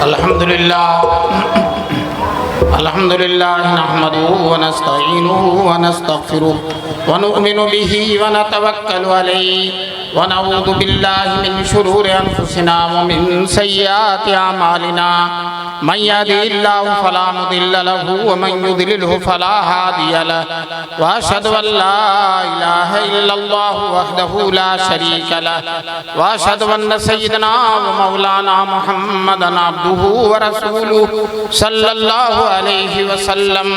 الحمد لله نحمده ونستعينه ونستغفره ونؤمن به ونتوكل عليه ونعوذ بالله من شرور أنفسنا ومن سيئات أعمالنا من يهده الله فلا مضل له ومن يضلله فلا هادي له وأشهد أن لا إله إلا الله وحده لا شريك له وأشهد أن سيدنا ومولانا محمدا عبده ورسوله صلى الله عليه وسلم.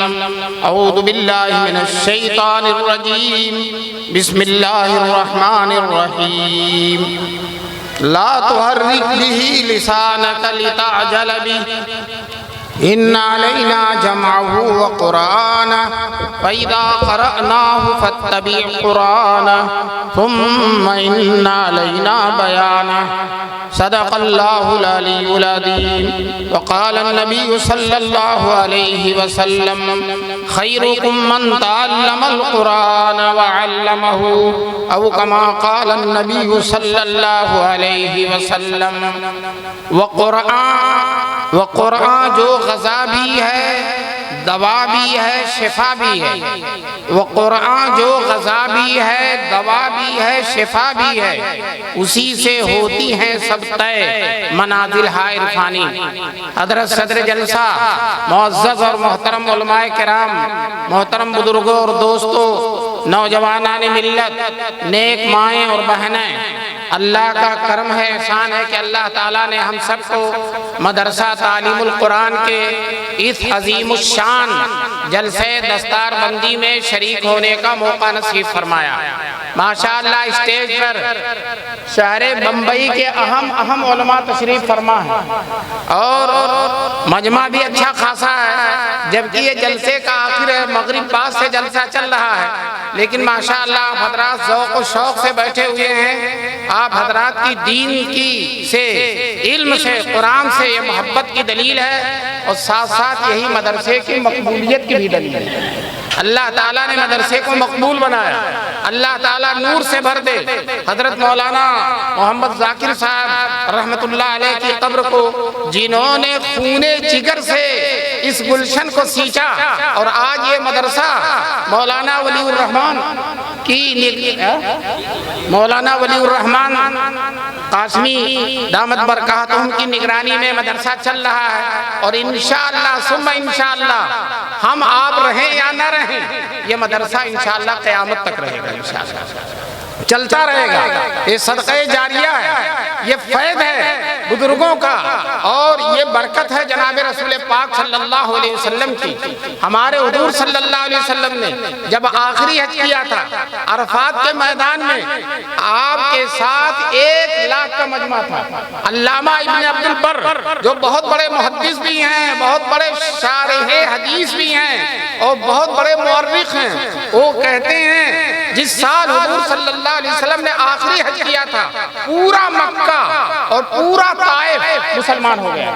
أعوذ بالله من الشيطان الرجيم. بسم الله الرحمن الرحيم. لا تحرك به لسانك لتعجل به إن علينا جمعه وقرآنه فإذا قرأناه فاتبع قرآنه ثم إن علينا بيانه. صدق الله العلي العظيم. وقال النبي صلى الله عليه وسلم خيركم من تعلم القرآن وعلمه أو كما قال النبي صلى الله عليه وسلم. وقرآن جو غذا بھی ہے، دوا بھی ہے، شفا بھی ہے. وہ قرآن جو غذا بھی ہے، دوا بھی ہے، شفا بھی ہے، اسی سے ہوتی ہیں سب طے منازل ہائے عرفانی. حضرت صدر جلسہ، معزز اور محترم علماء کرام، محترم بزرگوں اور دوستوں، نوجوانان ملت، نیک مائیں اور بہنیں، اللہ کا کرم ہے، احسان ہے کہ اللہ تعالیٰ نے ہم سب کو مدرسہ تعلیم القرآن کے اس عظیم الشان جلسے دستار بندی میں شریک ہونے کا موقع نصیب فرمایا. ماشاءاللہ اسٹیج پر شہر بمبئی کے اہم علماء تشریف فرما ہے اور مجمع بھی اچھا خاصا ہے، جبکہ یہ جلسے کا آخر ہے، مغرب بعد سے جلسہ چل رہا ہے، لیکن ماشاءاللہ حضرات ذوق و شوق سے بیٹھے ہوئے ہیں. آپ حضرات کی دین کی سے، علم سے، قرآن سے یہ محبت کی دلیل ہے اور ساتھ ساتھ یہی مدرسے کی مقبولیت کی بھی دلیل ہے. اللہ تعالیٰ نے مدرسے کو مقبول بنایا، اللہ تعالیٰ نور سے بھر دے. حضرت مولانا محمد ذاکر صاحب رحمت اللہ علیہ کی قبر کو جنہوں نے خون جگر سے اس گلشن کو سینچا اور آج یہ مدرسہ مولانا ولی الرحمن قاسمی دامت برکاتہم کی نگرانی میں مدرسہ چل رہا ہے اور انشاءاللہ ثم انشاءاللہ ہم آپ رہیں یا نہ رہیں یہ مدرسہ انشاءاللہ قیامت تک رہے گا، انشاءاللہ چلتا رہے گا. یہ صدقہ جاریہ ہے، یہ فیض ہے بزرگوں کا اور یہ برکت ہے جناب رسول پاک صلی اللہ علیہ وسلم کی. ہمارے حضور صلی اللہ علیہ وسلم نے جب آخری حج کیا تھا عرفات کے میدان میں آپ کے ساتھ 1,00,000 کا مجمع تھا. علامہ ابن عبد البر جو بہت بڑے محدث بھی ہیں، بہت بڑے شارح حدیث بھی ہیں اور بہت بڑے مورخ ہیں، وہ کہتے ہیں جس سال حضور صلی اللہ علیہ وسلم نے آخری حج کیا تھا پورا مکہ اور پورا طائف مسلمان ہو گیا.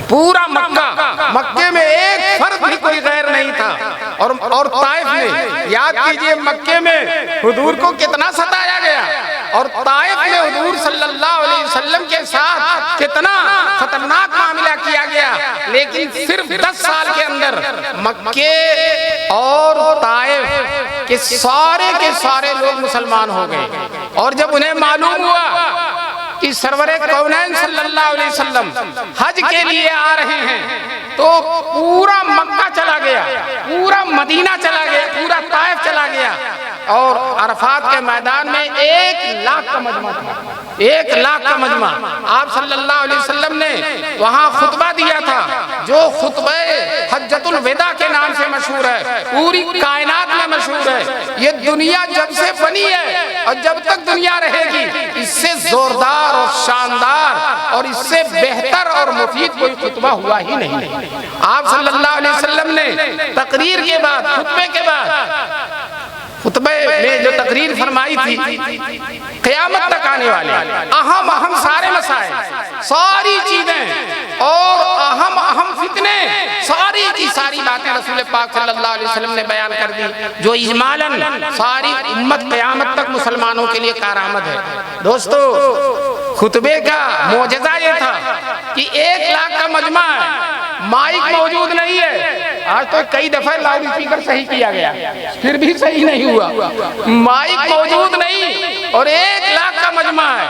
پورا مکے میں ایک فرد بھی کوئی غیر نہیں تھا اور طائف میں یاد کیجئے مکے میں حضور کو کتنا ستایا گیا اور طائف میں حضور صلی اللہ علیہ وسلم کے ساتھ کتنا خطرناک معاملہ کیا گیا، لیکن صرف 10 سال کے اندر مکے اور طائف کے سارے لوگ مسلمان ہو گئے. اور جب انہیں معلوم ہوا کہ سرور کونین صلی اللہ علیہ وسلم حج کے لیے آ رہے ہیں تو پورا مکہ چلا گیا، پورا مدینہ چلا گیا، پورا طائف چلا گیا اور عرفات کے میدان میں 1,00,000 کا مجمع تھا. 1,00,000 کا مجمع. آپ صلی اللہ علیہ وسلم نے وہاں خطبہ دیا تھا جو خطبہ حجۃ الوداع کے نام سے مشہور ہے، پوری کائنات میں مشہور ہے. یہ دنیا جب سے بنی ہے اور جب تک دنیا رہے گی اس سے زوردار اور شاندار اور اس سے بہتر اور مفید کوئی خطبہ ہوا ہی نہیں. آپ صلی اللہ علیہ وسلم نے تقریر کے بعد، خطبے کے بعد، خطبے میں جو تقریر فرمائی تھی قیامت تک آنے والے اہم سارے مسائل، ساری چیزیں اور اہم فتنے، ساری کی ساری باتیں رسول پاک صلی اللہ علیہ وسلم نے بیان کر دی جو اجمالاً ساری امت قیامت تک مسلمانوں کے لیے کارآمد ہے. دوستو خطبے کا معجزہ یہ تھا کہ 1 لاکھ کا مجمع ہے، مائک موجود نہیں ہے۔ آج تو کئی دفعہ لاؤڈ اسپیکر صحیح کیا گیا، پھر بھی صحیح نہیں ہوا، مائک موجود نہیں اور 1 لاکھ کا مجمع ہے۔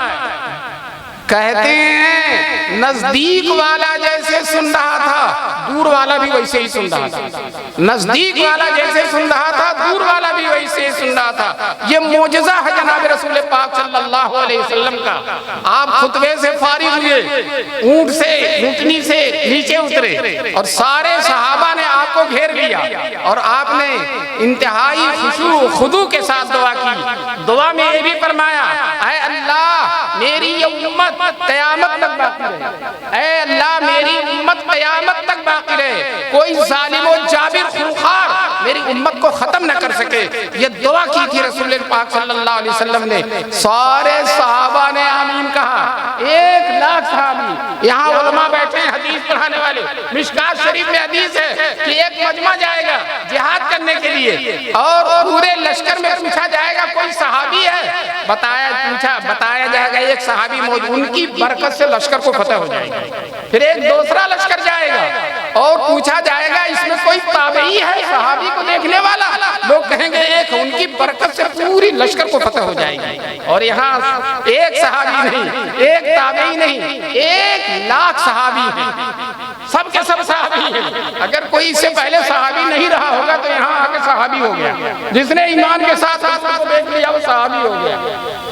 کہتے ہیں نزدیک والا جیسے سن رہا تھا دور والا بھی ویسے ہی سن رہا تھا، نزدیک والا جیسے سن رہا تھا دور والا بھی ویسے ہی سن رہا تھا۔ یہ معجزہ ہے جناب رسول پاک صلی اللہ علیہ وسلم کا۔ آپ خطبے سے فارغ ہوئے، اونٹ سے اونٹنی سے نیچے اترے اور سارے صحابہ نے آپ کو گھیر لیا اور آپ نے انتہائی خشوع و خضوع کے ساتھ دعا کی۔ دعا میں یہ بھی فرمایا اے اللہ میری یہ امت قیامت تک باقی رہے، اے اللہ میری امت قیامت تک باقی رہے، کوئی ظالم و جابر خونخوار میری امت کو ختم نہ کر سکے۔ یہ دعا کی تھی رسول پاک صلی اللہ علیہ وسلم نے۔ سارے صحابہ نے آمین کہا، 1 لاکھ صحابی۔ یہاں علماء بیٹھے ہیں حدیث پڑھانے والے، مشکات شریف میں حدیث ہے کہ ایک مجمع جائے گا جہاد کرنے کے لیے اور پورے لشکر میں پوچھا جائے گا کوئی صحابی ہے، بتایا جائے گا ایک صحابی موجود، ان کی برکت سے لشکر کو فتح ہو جائے گا۔ پھر ایک دوسرا لشکر جائے گا اور پوچھا جائے گا اس میں کوئی تابعی ہے صحابی کو دیکھنے والا، لوگ کہیں گے ایک، ان کی برکت سے پوری لشکر کو فتح ہو جائے گی۔ اور یہاں ایک صحابی نہیں، ایک تابعی نہیں، 1 لاکھ صحابی ہیں، سب کے سب صحابی ہیں۔ اگر کوئی اس سے پہلے صحابی نہیں رہا ہوگا تو یہاں آ کے صحابی ہو گیا، جس نے ایمان کے ساتھ کو دیکھ لیا وہ صحابی ہو گیا۔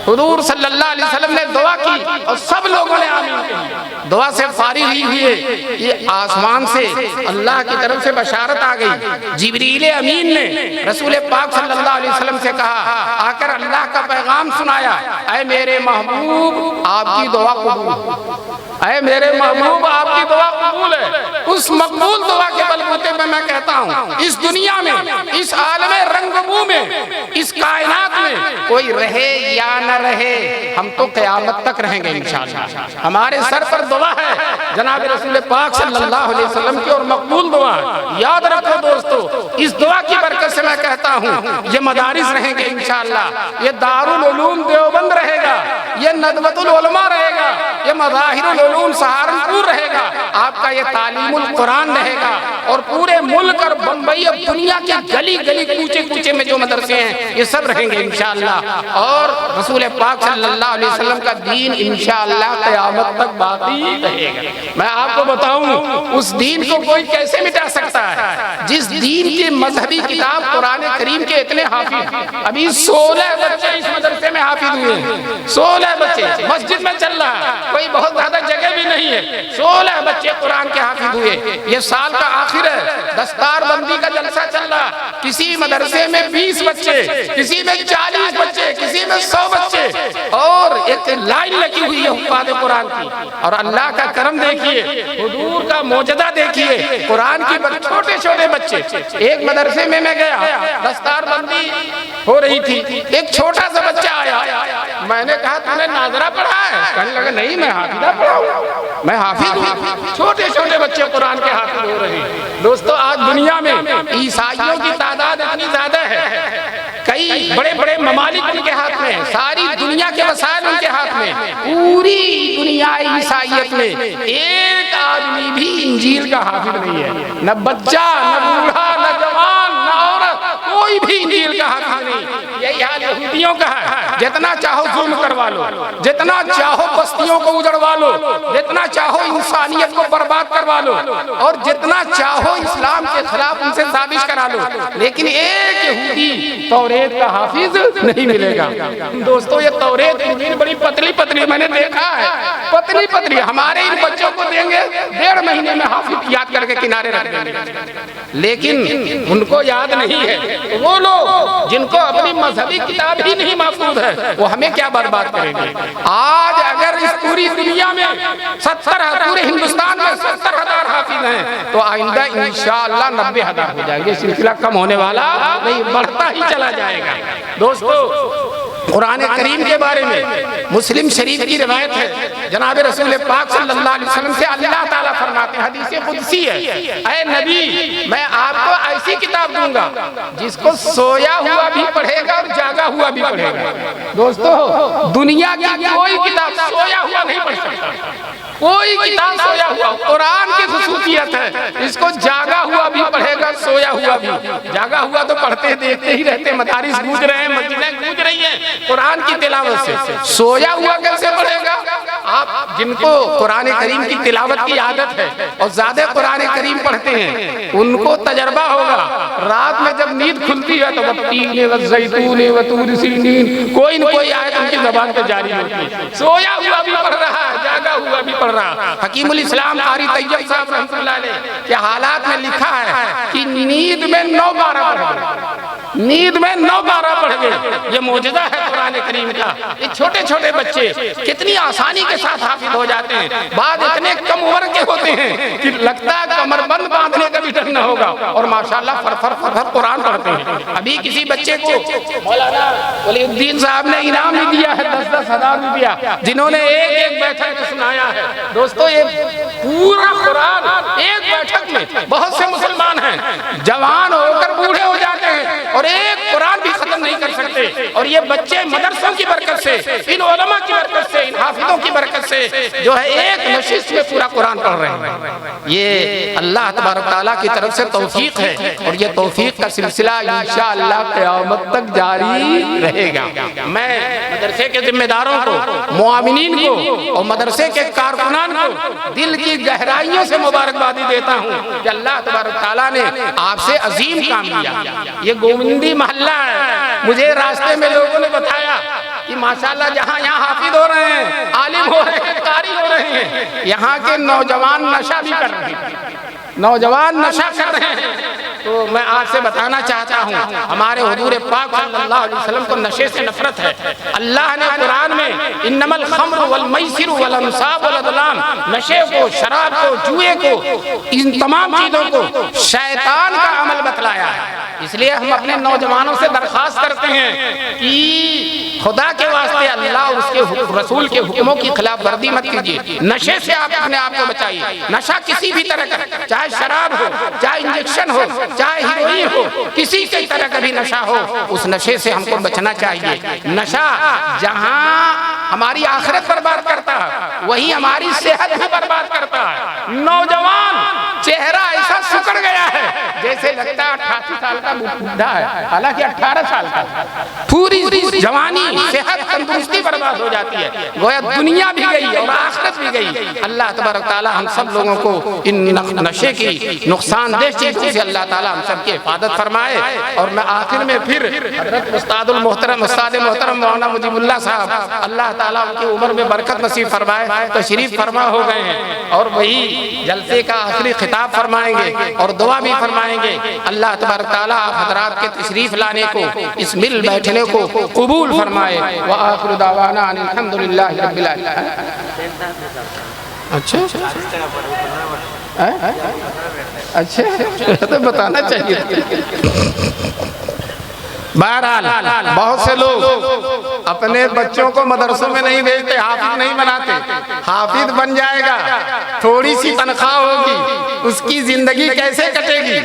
حضور صلی اللہ علیہ وسلم نے دعا کی اور سب لوگوں نے آمین کہی۔ دعا سے فارغ ہوئے، یہ آسمان سے اللہ کی طرف سے بشارت آ گئی۔ جبریل امین نے رسول پاک صلی اللہ علیہ وسلم سے کہا، آ کر اللہ کا پیغام سنایا، اے میرے محبوب آپ کی دعا قبول، اے میرے محبوب آپ کی دعا قبول ہے۔ اس مقبول دعا کے بلبوتے پہ میں کہتا ہوں اس دنیا میں، اس عالم رنگ بو میں، اس کائنات میں کوئی رہے یا نہ رہے، ہم تو قیامت تک رہیں گے انشاءاللہ۔ ہمارے سر پر دعا ہے جناب رسول پاک صلی اللہ علیہ وسلم کی اور مقبول دعا ہے۔ یاد رکھو دوستو، اس دعا کی برکت سے میں کہتا ہوں یہ مدارس رہیں گے انشاءاللہ، یہ دارالعلوم دیوبند رہے گا، یہ ندوۃ العلماء رہے گا، یہ مظاہر العلوم سہارنپور رہے گا، آپ کا یہ تعلیم القرآن رہے گا، اور پورے ملک اور بمبئی اور دنیا کے گلی گلی کوچے کوچے میں جو مدرسے ہیں یہ سب رہیں گے انشاءاللہ، اور رسول پاک صلی اللہ علیہ وسلم کا دین انشاءاللہ قیامت تک باقی رہے گا۔ میں آپ کو بتاؤں اس دین کو کوئی کیسے مٹا سکتا ہے جس دین کی مذہبی کتاب قرآن کریم کے اتنے حافظ، ابھی 16 بچے اس مدرسے میں حافظ ہوئے ہیں، 16 بچے مسجد میں چل رہا ہے، کوئی بہت زیادہ جگہ بھی نہیں ہے، 16 بچے قرآن کے حافظ ہوئے۔ یہ سال کا آخر ہے، دستار بندی کا جلسہ چل رہا، کسی مدرسے میں 20 بچے، کسی میں 40 بچے، کسی میں 100 بچے، اور ایک لائن لگی ہوئی ہے حفاظ قرآن کی۔ اور اللہ کا کرم دیکھیے، حضور کا معجزہ دیکھیے، قرآن کی چھوٹے چھوٹے بچے۔ ایک مدرسے میں گیا، دستار بندی ہو رہی تھی، ایک چھوٹا سا بچہ آیا، میں نے کہا تم نے ناظرہ پڑھا ہے؟ کہنے لگا نہیں میں حافظہ پڑھا ہوں، میں حافظ ہوں۔ چھوٹے چھوٹے بچے قرآن کے حافظ ہو رہے ہیں۔ دوستو آج دنیا میں عیسائیوں کی تعداد اتنی زیادہ ہے، کئی بڑے بڑے ممالک ان کے ہاتھ میں، ساری دنیا کے وسائل ان کے ہاتھ میں، پوری دنیا عیسائیت میں ایک آدمی بھی انجیل کا حافظ نہیں ہے، نہ بچہ، نہ بوڑھا، نہ جوان، نہ عورت، کوئی بھی انجیل کا حافظ نہیں۔ یہی حال یہودیوں کا ہے، جتنا چاہو ظلم کروا لو، جتنا چاہو بستیوں کو اجڑوا لو، جتنا چاہو انسانیت کو برباد کروا لو، اور جتنا چاہو اسلام کے خلاف ان سے سازش کرا لو، لیکن ایک یہودی توریت کا حافظ نہیں ملے گا۔ دوستو یہ توریت انجیل بڑی پتلی پتلی، میں نے دیکھا ہے پتلی پتلی، ہمارے ان بچوں کو دیں گے 1.5 مہینے میں حافظ یاد کر کے کنارے رکھ دیں گے، لیکن ان کو یاد نہیں ہے۔ وہ لوگ جن کو اپنی مذہبی کتاب ہی نہیں محفوظ ہے وہ ہمیں کیا برباد کریں گے۔ آج اگر اس پوری دنیا میں 70 پورے ہندوستان میں 70,000 حافظ ہیں تو آئندہ انشاءاللہ 90,000 ہو جائیں گے، سلسلہ کم ہونے والا نہیں، بڑھتا ہی چلا جائے گا۔ دوستو قرآن کریم کے بارے میں مسلم شریف کی روایت ہے، جناب رسول پاک صلی اللہ علیہ وسلم سے اللہ تعالیٰ فرماتے فرماتے ہیں، حدیث قدسی ہے، اے نبی میں آپ کو ایسی کتاب دوں گا جس کو سویا ہوا بھی پڑھے گا اور جاگا ہوا بھی پڑھے گا۔ دوستو دنیا کی کوئی کتاب سویا ہوا نہیں پڑھ سکتا، کوئی کتاب سویا ہوا، قرآن کی خصوصیت ہے اس کو جاگا ہوا بھی پڑھے گا، سویا ہوا بھی۔ جاگا ہوا تو پڑھتے دیکھتے ہی رہتے، مدارس گونج رہے ہیں، مسجدیں گونج رہی ہیں قرآن کی تلاوت سے، سویا ہوا کیسے پڑھے گا؟ آپ جن کو قرآن کریم کی تلاوت کی عادت ہے اور زیادہ قرآن کریم پڑھتے ہیں ان کو تجربہ ہوگا، رات میں جب نیند کھلتی ہے تو والتین والزیتون وطور سینین کوئی نہ کوئی آیت ان کی زبان پہ جاری ہوتی ہے، سویا ہوا بھی پڑھ رہا ہے، جاگا ہوا بھی پڑھ رہا۔ حکیم الاسلام قاری طیب صاحب رحمۃ اللہ علیہ کے حالات میں لکھا ہے کہ نیند میں 9-12 پڑھ گئے، نیند میں 9-12 پڑھ گئے، یہ معجزہ ہے قرآن کریم کا۔ یہ چھوٹے چھوٹے بچے کتنی آسانی کے ساتھ حافظ ہو جاتے ہیں، بعد اتنے کم عمر کے ہوتے ہیں کہ لگتا ہے کمر بند باندھنے کا بھی ڈر نہ ہوگا، اور ماشاءاللہ فر قرآن پڑھتے ہیں۔ ابھی کسی بچے کو مولانا ولی الدین صاحب نے انعام بھی دیا ہے، 10-10 ہزار بھی دیا، جنہوں نے ایک بیٹھک میں سنایا ہے۔ دوستو یہ پورا قرآن ایک بیٹھک میں، بہت سے مسلمان ہیں جوان ہو کر بوڑھے ہو جاتے ہیں اور ایک قرآن بھی ختم نہیں کر سکتے، اور یہ بچے مدرسوں کی برکت سے، ان علماء کی برکت سے، ان حافظوں کی برکت سے جو ہے ایک نشست میں پورا قرآن پڑھ رہے ہیں۔ یہ اللہ تبارک تعالیٰ کی طرف سے توفیق ہے، اور یہ توفیق کا سلسلہ انشاءاللہ قیامت تک جاری رہے گا۔ میں مدرسے کے ذمہ داروں کو، معاونین کو اور مدرسے کے کارکنان کو دل کی گہرائیوں سے مبارکبادی دیتا ہوں کہ اللہ تبارک تعالیٰ نے آپ سے عظیم کام کیا۔ یہ گووندی محلہ ہے، مجھے راستے میں لوگوں نے بتایا کہ ماشاءاللہ جہاں یہاں حافظ ہو رہے ہیں، عالم ہو رہے ہیں، قاری ہو رہے ہیں، یہاں کے نوجوان نشہ بھی کر رہے ہیں، نوجوان نشہ کر رہے ہیں۔ تو میں آپ سے بتانا چاہتا ہوں ہمارے حضور پاک صلی اللہ علیہ وسلم کو نشے سے نفرت ہے۔ اللہ نے قرآن میں انما الخمر والمیسر والانصاب والازلام، نشے کو، شراب کو، جوئے کو، ان تمام چیزوں کو شیطان کا عمل بتلایا ہے۔ اس لیے ہم اپنے نوجوانوں سے درخواست کرتے ہیں کہ خدا کے واسطے اللہ اور اس کے رسول کے حکموں کی خلاف ورزی مت کیجیے، نشے سے آپ اپنے آپ کو بچائیے۔ نشہ کسی بھی طرح کا، چاہے شراب ہو، چاہے انجیکشن ہو، چاہے ہیروئن ہو، کسی کے طرح کا بھی نشہ ہو، اس نشے سے ہم کو بچنا چاہیے۔ نشہ جہاں ہماری آخرت برباد کرتا ہے وہیں ہماری صحت بھی برباد کرتا ہے۔ نوجوان چہرہ ایسا سکڑ گیا ہے جیسے لگتا ہے 88 سال کا بوڑھا ہے، حالانکہ 18 سال کا، پوری جوانی، صحت، تندرستی برباد ہو جاتی ہے، گویا دنیا بھی گئی اور آخرت بھی گئی۔ اللہ تبارک تعالی ہم سب لوگوں کو ان نشے کی نقصان دہ چیزوں سے اللہ تعالی ہم سب کی حفاظت فرمائے۔ اور میں آخر میں پھر حضرت استاد محترم مولانا مجیب اللہ صاحب، اللہ تعالیٰ ان کی عمر میں برکت نصیب فرمائے، تشریف فرما ہو گئے ہیں، اور وہی جلسے کا آخری خطاب فرمائیں گے اور دعا بھی فرمائیں گے۔ اللہ تبارک تعالیٰ آپ حضرات کے تشریف لانے کو، اس مل بیٹھنے کو قبول فرمائے۔ وآخر دعوانا ان الحمدللہ رب العالمین۔ اچھا تو بتانا چاہیے۔ بہرحال بہت سے لوگ اپنے بچوں کو مدرسوں میں نہیں بھیجتے، حافظ نہیں بناتے۔ حافظ بن جائے گا، تھوڑی سی تنخواہ ہوگی، اس کی زندگی کیسے کٹے گی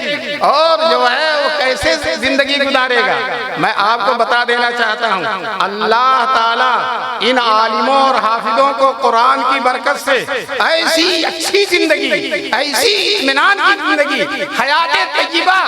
اور جو ہے وہ کیسے زندگی گزارے گا؟ میں آپ کو بتا دینا چاہتا ہوں، اللہ تعالیٰ ان عالموں اور حافظوں کو قرآن کی برکت سے ایسی اچھی زندگی، ایسی اطمینان کی زندگی، حیات طیبہ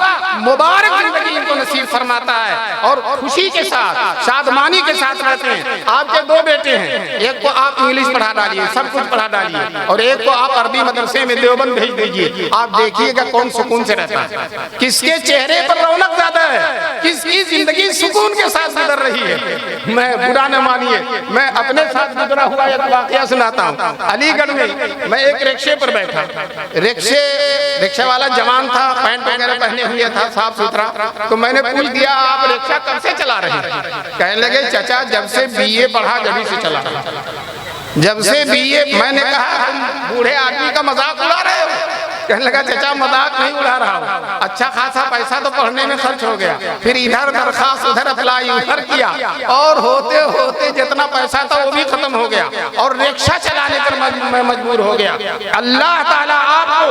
مبارک زندگی ان کو نصیب فرماتا ہے، اور خوشی کے ساتھ، شادمانی کے ساتھ رہتے ہیں۔ آپ کے 2 بیٹے ہیں، ایک کو آپ انگلش پڑھا ڈالیے، سب کچھ پڑھا ڈالیے، اور ایک کو آپ عربی مدرسے میں دیوبند بھیج دیجیے۔ آپ دیکھیے گا کون سکون سے رہتا ہے، کس کے چہرے پر رونق زیادہ ہے، کس کی زندگی سکون کے ساتھ گزر رہی ہے۔ میں برا نہ مانیے، میں اپنے ساتھ گزرا ہوا ایک واقعہ سناتا ہوں۔ علی گڑھ میں میں ایک رکشے پر بیٹھا، رکشے والا جوان تھا، پینٹ وغیرہ پہنے ہوئے تھا، صاف ستھرا، تو میں نے پوچھ دیا آپ رکشہ کب سے چلا رہے ہیں؟ کہنے لگے چچا جب سے BA پڑھا جبھی سے چلا رہا، جب سے BA۔ میں نے کہا تم بوڑھے آدمی کا مذاق اڑا رہے ہو؟ کہنے لگا چچا مذاق نہیں اڑا رہا ہوں، اچھا خاصا پیسہ تو پڑھنے میں خرچ ہو گیا، پھر ادھر درخواست ادھر اپلائی ادھر کیا، اور ہوتے ہوتے جتنا پیسہ تھا وہ بھی ختم ہو گیا، اور رکشہ چلانے پر میں مجبور ہو گیا۔ اللہ تعالیٰ آپ کو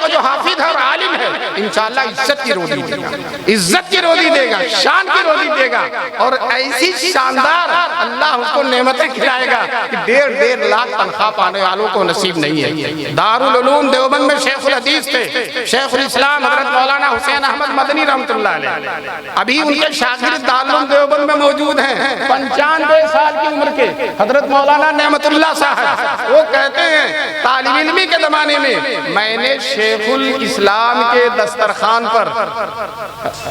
کو جو حافظ ہے اور عالم ہے انشاءاللہ عزت کی روزی دے گا، عزت کی روزی دے گا، شان کی روزی دے گا، اور ایسی شاندار اللہ اس کو نعمتیں کھلائے گا کہ 1.5 لاکھ تنخواہ پانے والوں کو نصیب نہیں ہے۔ دارالعلوم دیوبند میں شیخ الحدیث تھے شیخ الاسلام حضرت مولانا حسین احمد مدنی رحمۃ اللہ علیہ، ابھی ان کے شاگرد دارالعلوم دیوبند میں موجود ہیں 95 سال کی عمر کے حضرت مولانا نعمت اللہ صاحب، وہ کہتے ہیں طالب علمی کے زمانے میں نے شیخ الاسلام کے دسترخوان پر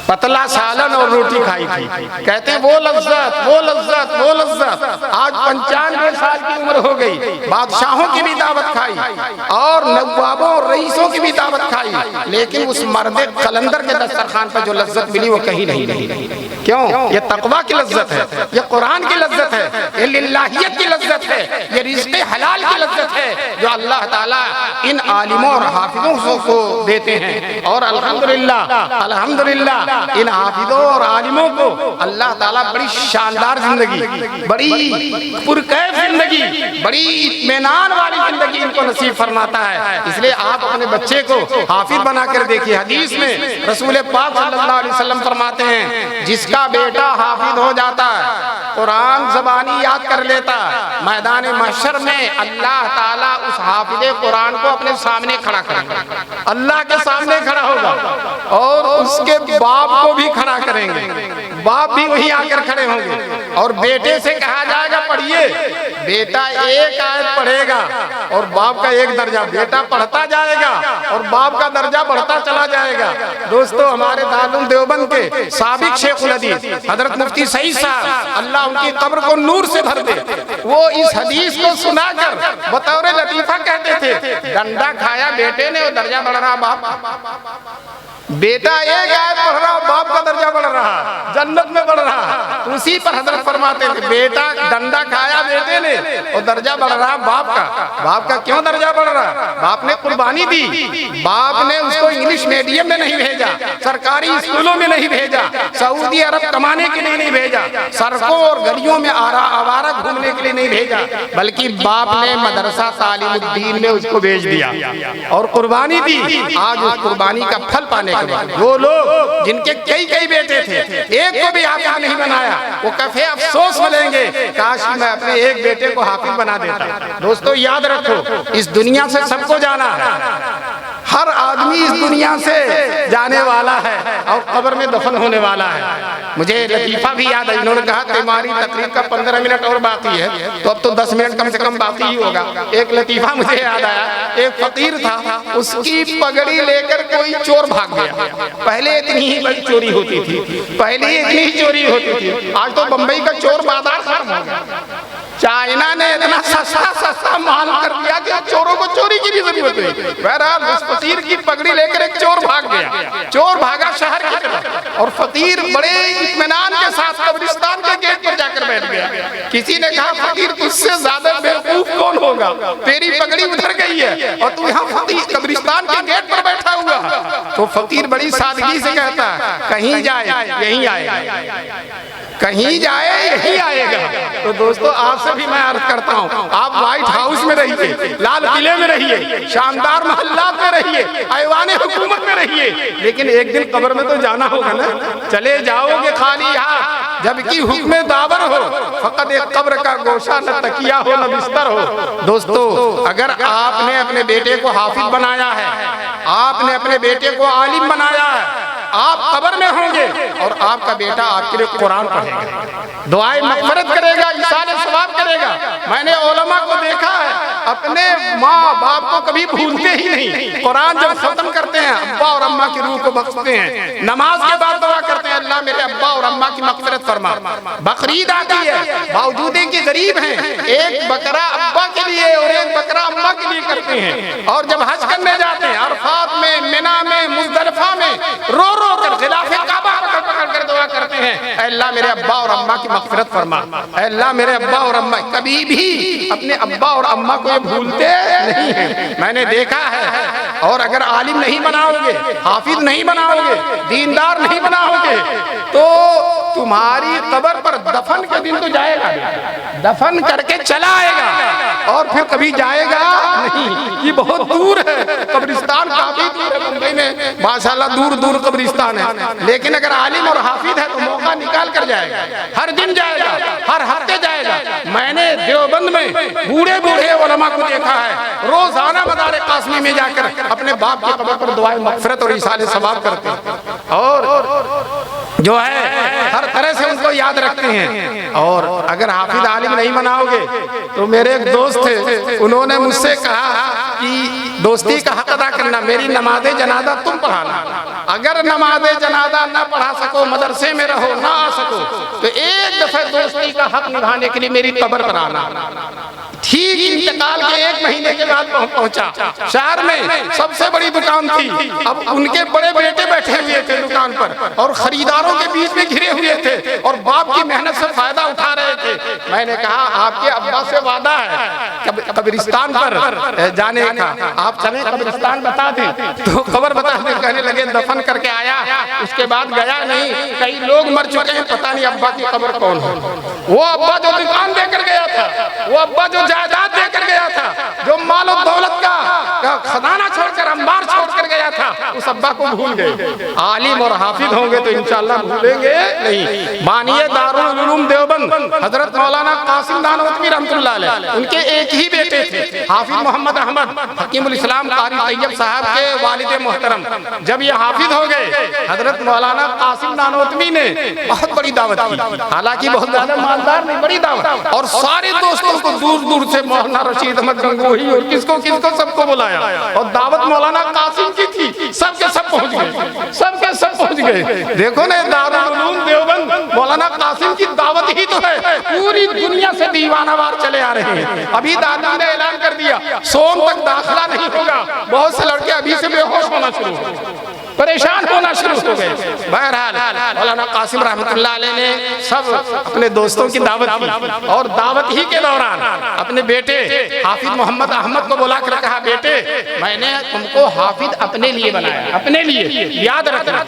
پتلا سالن اور روٹی کھائی تھی، کہتے ہیں وہ لذت وہ لذت وہ لذت، آج 95 سال کی عمر ہو گئی، بادشاہوں کی بھی دعوت کھائی اور نوابوں اور رئیسوں کی بھی دعوت کھائی، لیکن اس مرد قلندر کے دسترخوان پر جو لذت ملی وہ کہیں نہیں ملی۔ کیوں؟ یہ تقویٰ کی لذت ہے، یہ قرآن کی لذت ہے، یہ للہیت کی لذت ہے، یہ رزق حلال کی لذت ہے جو اللہ تعالیٰ ان عالموں اور حافظوں کو دیتے ہیں۔ اور الحمدللہ ان حافظوں اور عالموں کو اللہ تعالیٰ بڑی شاندار زندگی، بڑی پرکیف زندگی، بڑی اطمینان والی زندگی ان کو نصیب فرماتا ہے۔ اس لیے آپ اپنے بچے کو حافظ بنا کر دیکھیے۔ حدیث میں رسول پاک صلی اللہ علیہ وسلم فرماتے ہیں جس کا بیٹا حافظ ہو جاتا ہے، قرآن زبانی یاد کر لیتا ہے، میدان محشر میں اللہ تعالیٰ اس حافظ قرآن کو اپنے سامنے کھڑا کریں گے، اللہ کے سامنے کھڑا ہوگا، اور اس کے باپ کو بھی کھڑا کریں گے، باپ بھی وہیں آ کر کھڑے ہوں گے، اور بیٹے سے کہا جائے گا پڑھیے، بیٹا ایک آیت پڑھے گا اور باپ کا ایک درجہ، بیٹا پڑھتا جائے گا اور باپ کا درجہ بڑھتا چلا جائے گا۔ دوستو ہمارے دارالعلوم دیوبند کے سابق شیخ الحدیث حضرت مفتی سعید صاحب اللہ ان کی قبر کو نور سے بھر دے، وہ اس حدیث کو سنا کر بطور لطیفہ کہتے تھے ڈنڈا کھایا بیٹے نے اور درجہ بڑھ رہا باپ، بیٹا ایک آیت پڑھ رہا باپ کا درجہ بڑھ رہا، جنت میں بڑھ رہا۔ اسی پر حضرت فرماتے تھے بیٹا ڈنڈا کھایا بیٹے نے اور درجہ بڑھ رہا باپ کا، باپ کا کیوں درجہ بڑھ رہا؟ باپ نے قربانی دی، باپ نے اس کو انگلش میڈیم میں نہیں بھیجا، سرکاری اسکولوں میں نہیں بھیجا، سعودی عرب کمانے کے لیے نہیں بھیجا، سڑکوں اور گلیوں میں آوارہ گھومنے کے لیے نہیں بھیجا، بلکہ باپ نے مدرسہ تعلیم الدین میں اس کو بھیج دیا اور قربانی دی۔ آج اس قربانی کا پھل پانے وہ لوگ جن کے کئی بیٹے تھے ایک کو بھی حافظ نہیں بنایا، وہ کفے افسوس ملیں گے کاش میں اپنے ایک بیٹے کو حافظ بنا دیتا۔ دوستو یاد رکھو اس دنیا سے سب کو جانا ہے، ہر آدمی اس دنیا سے جانے والا ہے اور قبر میں دفن ہونے والا ہے۔ مجھے لطیفہ بھی یاد ہے، انہوں نے کہا کہ ہماری تقریر کا 15 منٹ اور باقی ہے تو اب تو 10 منٹ کم سے کم باقی ہی ہوگا۔ ایک لطیفہ مجھے یاد آیا، ایک فقیر تھا، اس کی پگڑی لے کر کوئی چور بھاگ گیا۔ پہلے اتنی ہی بڑی چوری ہوتی تھی، پہلے اتنی ہی چوری ہوتی تھی، آج تو بمبئی کا چور بازار ختم ہو گیا۔ چائنا نے اتنا سستا مال کر دیا کہ چوروں کو چوری کی بھی ضرورت نہیں۔ بہرحال اس فقیر کی پگڑی لے کر ایک چور بھاگ گیا، چور بھاگا شہر کی طرف اور فقیر بڑے اطمینان کے ساتھ قبرستان کے گیٹ پر جا کر بیٹھ گیا۔ کسی نے کہا فقیر تجھ سے زیادہ بیوقوف کون ہوگا، تیری پگڑی ادھر گئی ہے اور تو یہاں قبرستان کے گیٹ پر بیٹھا ہوا۔ تو فقیر بڑی سادگی سے کہتا ہے کہیں جائے یہیں آئے گا، کہیں جائے یہی آئے گا۔ تو دوستو آپ سے بھی میں عرض کرتا ہوں آپ وائٹ ہاؤس میں رہیے، لال قلعے میں رہیے، شاندار محلات میں رہیے، ایوان حکومت میں رہیے، لیکن ایک دن قبر میں تو جانا ہوگا نا۔ چلے جاؤ گے خالی ہاتھ جبکہ حکم داور ہو، فقط ایک قبر کا گوشہ نہ تکیہ ہو نہ بستر ہو۔ دوستو اگر آپ نے اپنے بیٹے کو حافظ بنایا ہے، آپ نے اپنے بیٹے کو عالم بنایا ہے، آپ قبر میں ہوں گے اور آپ کا بیٹا آپ کے لیے قرآن پڑھے گا، دعائیں مغفرت کرے گا، ایصال ثواب کرے گا۔ میں نے علماء کو دیکھا ہے اپنے ماں باپ کو کبھی بھولتے ہی نہیں، قرآن جب ختم کرتے ہیں ابا اور اماں کی روح کو بخشتے ہیں، نماز کے بعد دعا کرتے ہیں اللہ میرے ابا اور اماں کی مغفرت فرما۔ بقرعید آتی ہے، باوجود کہ غریب ہیں ایک بکرا ابا کے لیے اور ایک بکرا اماں کے لیے کرتے ہیں، اور جب حج کرنے جاتے ہیں عرفات میں، منی میں، مزدلفہ میں رو کر غلاف کعبہ پکڑ کر دعا کرتے ہیں اے اللہ میرے ابا اور اماں کی مغفرت فرما، اے اللہ میرے ابا اور اماں۔ کبھی بھی اپنے ابا اور اماں کو یہ بھولتے نہیں ہیں، میں نے دیکھا ہے۔ اور اگر عالم نہیں بناؤ گے، حافظ نہیں بناؤ گے، دیندار نہیں بناؤ گے تو تمہاری قبر پر دفن کے دن تو جائے گا، دفن کر کے چلا آئے گا اور پھر کبھی جائے گا نہیں، یہ بہت دور ہے، قبرستان کافی دور ماشاءاللہ دور دور قبرستان ہے، لیکن اگر عالم اور حافظ ہے تو موقع نکال کر جائے گا، ہر دن جائے گا، ہر ہفتے جائے گا۔ میں نے دیوبند میں بوڑھے بوڑھے علماء کو دیکھا ہے روزانہ مزار قاسمی میں جا کر اپنے باپ کی قبر پر دعائیں مغفرت اور ایصال ثواب کرتے ہیں، اور جو ہے ہر طرح سے ان کو یاد رکھتے ہیں۔ اور اگر حافظ عالم نہیں بناؤ گے تو میرے ایک دوست تھے، انہوں نے مجھ سے کہا کہ دوستی کا حق ادا کرنا، میری نماز جنازہ تم پڑھانا، اگر نماز جنازہ نہ پڑھا سکو، مدرسے میں رہو نہ آ سکو، تو ایک دفعہ دوستی کا حق نبھانے کے لیے میری قبر پر آنا۔ ٹھیک انتقال کے 1 مہینے کے بعد پہنچا، شہر میں سب سے بڑی دکان تھی، اب ان کے بڑے بیٹے بیٹھے ہوئے تھے دکان پر اور خریداروں کے بیچ میں گھرے ہوئے تھے اور باپ کی محنت سے فائدہ اٹھا رہے تھے۔ میں نے کہا آپ کے ابا سے وعدہ ہے قبرستان پر جانے کا، آپ چلیں قبرستان بتا دیں، تو قبر بتا دیں، کہنے لگے دفن کر کے آیا، اس کے بعد گیا نہیں، کئی لوگ مر چکے ہیں، پتہ نہیں ابا کی قبر کون ہے۔ وہ ابا جو دکان دے کر گیا تھا، وہ ابا جو جائیداد دے کر گیا تھا، جو مال و دولت کا خزانہ چھوڑ کر انبار چھوڑ کر گیا تھا، اس ابا کو بھول گئے۔ عالم اور حافظ ہوں گے تو انشاءاللہ بھولیں گے نہیں۔ بانی دارالعلوم دیوبند حضرت مولانا قاسم نانوتوی رحمۃ اللہ علیہ، ان کے ایک ہی بیٹے تھے حافظ محمد احمد حکیم الاسلام قاری طیب صاحب کے والد محترم۔ جب یہ حافظ ہو گئے، حضرت مولانا قاسم نانوتوی نے بہت بڑی دعوت کی، حالانکہ بہت زیادہ مالدار نہیں، بڑی دعوت، اور سارے دوستوں کو دور دور سے مولانا رشید احمد گنگوہی اور کس کو سب کو بلایا، اور دعوت مولانا قاسم کی تھی، سب کے سب پہنچ گئے، سب کے سب پہنچ گئے۔ دیکھو نا دارالعلوم دیوبند مولانا قاسم کی دعوت ہی تو ہے، پوری دنیا سے دیوانہ وار چلے آ رہے ہیں۔ ابھی دادا نے اعلان کر دیا سوم تک داخلہ نہیں ہوگا، بہت سے لڑکے ابھی سے بے ہوش ہونا شروع ہو گئے، پریشان ہونا شروع ہو گئے۔ بہرحال مولانا قاسم رحمۃ اللہ علیہ نے سب اپنے دوستوں کی دعوت کی، اور دعوت ہی کے دوران اپنے بیٹے حافظ محمد احمد کو بلا کر کہا بیٹے میں نے تم کو حافظ اپنے لیے بنایا، اپنے لیے یاد رکھنا۔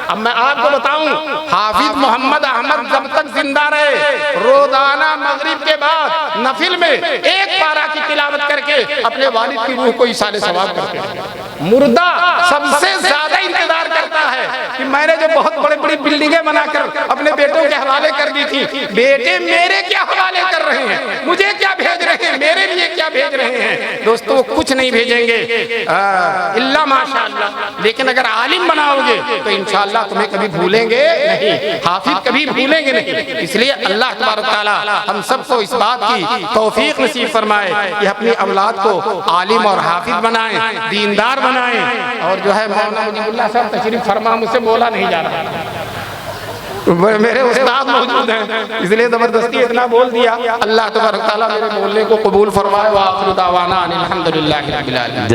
اب میں آپ کو بتاؤں، حافظ محمد احمد جب تک زندہ رہے روزانہ مغرب کے بعد نفل میں 1 پارہ کی تلاوت کر کے اپنے والد کی روح کو ایصال ثواب کرتے ہیں۔ مردہ سب سے زیادہ انتظار کرتا ہے کہ میں نے جو بہت بڑی بڑی بلڈنگیں بنا کر اپنے بیٹوں کے حوالے کر دی تھی، بیٹے میرے کیا حوالے کر رہے ہیں، مجھے کیا بھیج رہے ہیں، میرے لیے کیا بھیج رہے ہیں۔ دوستو کچھ نہیں بھیجیں گے الا ماشاءاللہ، لیکن اگر عالم بناؤ گے تو انشاءاللہ تمہیں کبھی بھولیں گے نہیں، حافظ کبھی بھولیں گے نہیں۔ اس لیے اللہ تبارک تعالی ہم سب کو اس بات کی توفیق نصیب فرمائے کہ اپنی اولاد کو عالم اور حافظ بنائیں، دیندار بنائیں، اور جو ہے مولانا مجیب اللہ صاحب تشریف فرما، مجھ سے بولا نہیں جا رہا، میرے استاد موجود ہیں اس لیے زبردستی اتنا بول دیا۔ اللہ تبارک تعالیٰ میرے بولنے کو قبول فرمائے۔ وآخر دعوانا ان الحمدللہ رب العالمین۔